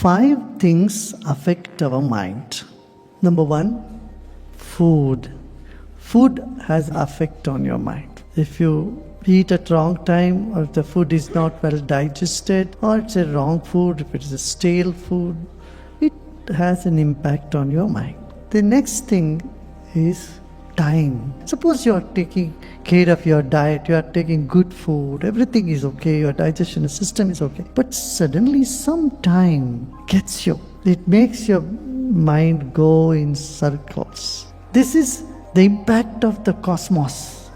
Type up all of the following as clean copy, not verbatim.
5 things affect our mind. Number 1, food. Food has effect on your mind. If you eat at wrong time, or if the food is not well digested, or it's a wrong food, if it's a stale food, it has an impact on your mind. The next thing is time. Suppose you are taking care of your diet, you are taking good food, everything is okay, your digestion system is okay, but suddenly some time gets you. It makes your mind go in circles. This is the impact of the cosmos,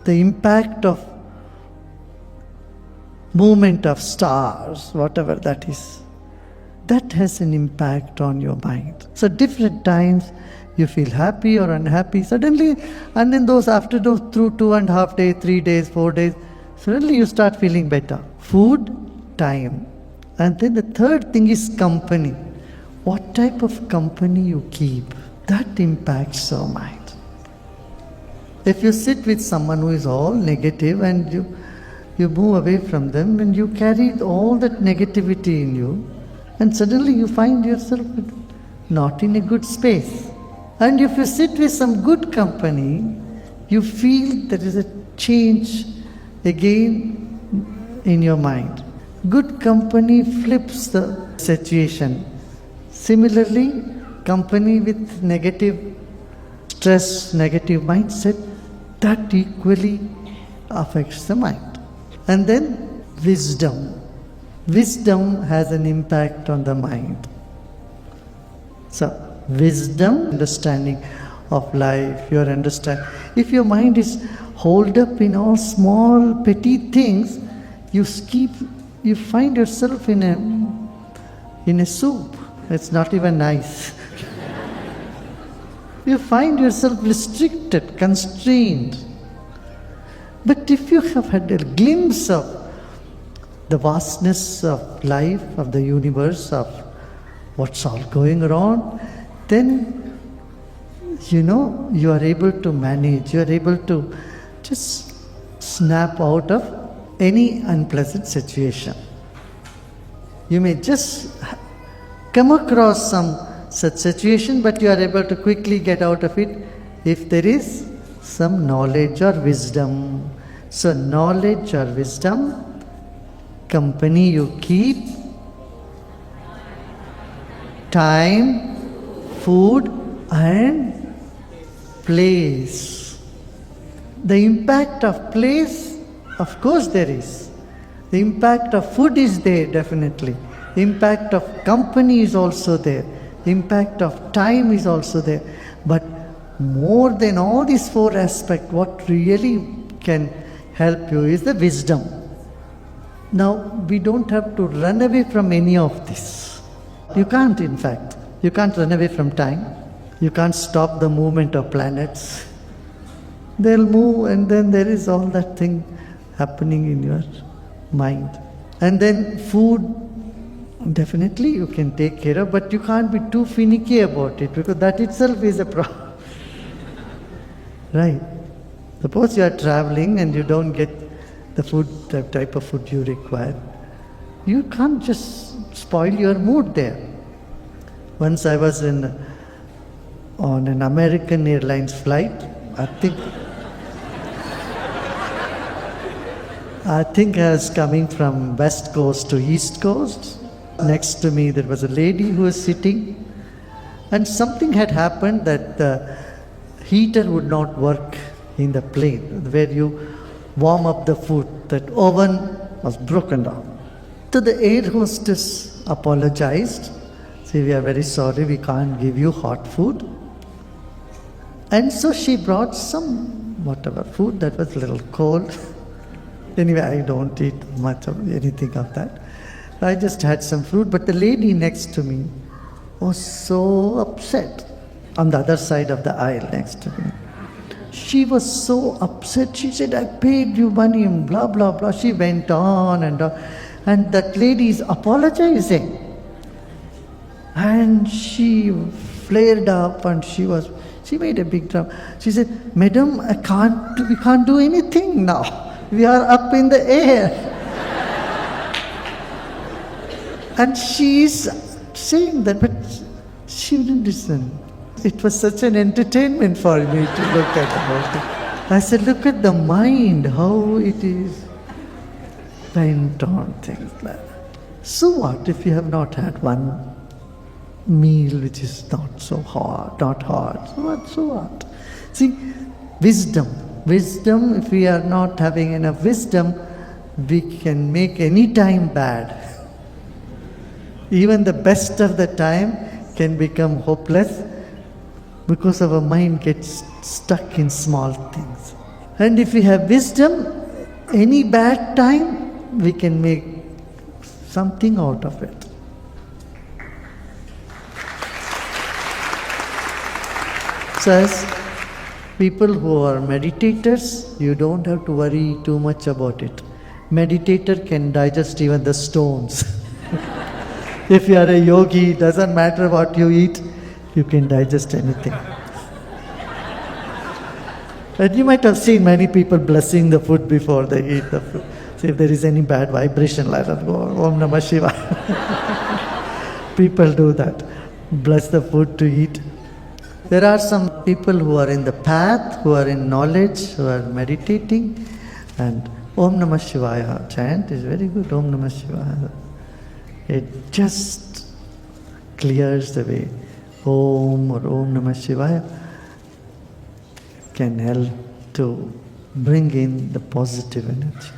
the impact of movement of stars, whatever that is. That has an impact on your mind. So different times you feel happy or unhappy suddenly, and then after those through 2.5 days, 3 days, 4 days, suddenly you start feeling better. Food, time. And then the third thing is company. What type of company you keep, that impacts your mind. If you sit with someone who is all negative and you move away from them and you carry all that negativity in you, and suddenly you find yourself not in a good space. And if you sit with some good company, you feel there is a change again in your mind. Good company flips the situation. Similarly, company with negative stress, negative mindset, that equally affects the mind. And then wisdom. Wisdom has an impact on the mind. So, wisdom, understanding of life, your understand. If your mind is holed up in all small, petty things, you find yourself in a soup. It's not even nice. You find yourself restricted, constrained. But if you have had a glimpse of the vastness of life, of the universe, of what's all going around, then you are able to manage, you are able to just snap out of any unpleasant situation. You may just come across some such situation, but you are able to quickly get out of it if there is some knowledge or wisdom. So knowledge or wisdom, company you keep, time, food and place. The impact of place, of course there is. The impact of food is there, definitely. The impact of company is also there. The impact of time is also there. But more than all these 4 aspects, what really can help you is the wisdom. Now, we don't have to run away from any of this. You can't, in fact. You can't run away from time. You can't stop the movement of planets. They'll move, and then there is all that thing happening in your mind. And then food, definitely you can take care of, but you can't be too finicky about it, because that itself is a problem. Right? Suppose you are traveling and you don't get the food, the type of food you require. You can't just spoil your mood there. Once I was on an American Airlines flight, I think I was coming from West Coast to East Coast. Next to me there was a lady who was sitting, and something had happened that the heater would not work in the plane where you warm up the food. That oven was broken down. So the air hostess apologized. Say, we are very sorry, we can't give you hot food. And so she brought some whatever food that was a little cold. Anyway, I don't eat much of anything of that. I just had some fruit, but the lady next to me was so upset on the other side of the aisle next to me. She was so upset. She said, I paid you money and blah, blah, blah. She went on and on. And that lady is apologizing. And she flared up and she made a big drama. She said, Madam, we can't do anything now. We are up in the air. And she's saying that, but she didn't listen. It was such an entertainment for me to look at the whole thing. I said, look at the mind, how it is bent on things like that. So what if you have not had one meal which is not so hard, not hard? So what? See, wisdom. Wisdom, if we are not having enough wisdom, we can make any time bad. Even the best of the time can become hopeless because our mind gets stuck in small things. And if we have wisdom, any bad time, we can make something out of it. So as people who are meditators, you don't have to worry too much about it. Meditator can digest even the stones. If you are a yogi, it doesn't matter what you eat, you can digest anything. And you might have seen many people blessing the food before they eat the food. So if there is any bad vibration, let us go, Om Namah Shivaya. People do that. Bless the food to eat. There are some people who are in the path, who are in knowledge, who are meditating, and Om Namah Shivaya chant is very good. Om Namah Shivaya. It just clears the way. Om or Om Namah Shivaya can help to bring in the positive energy.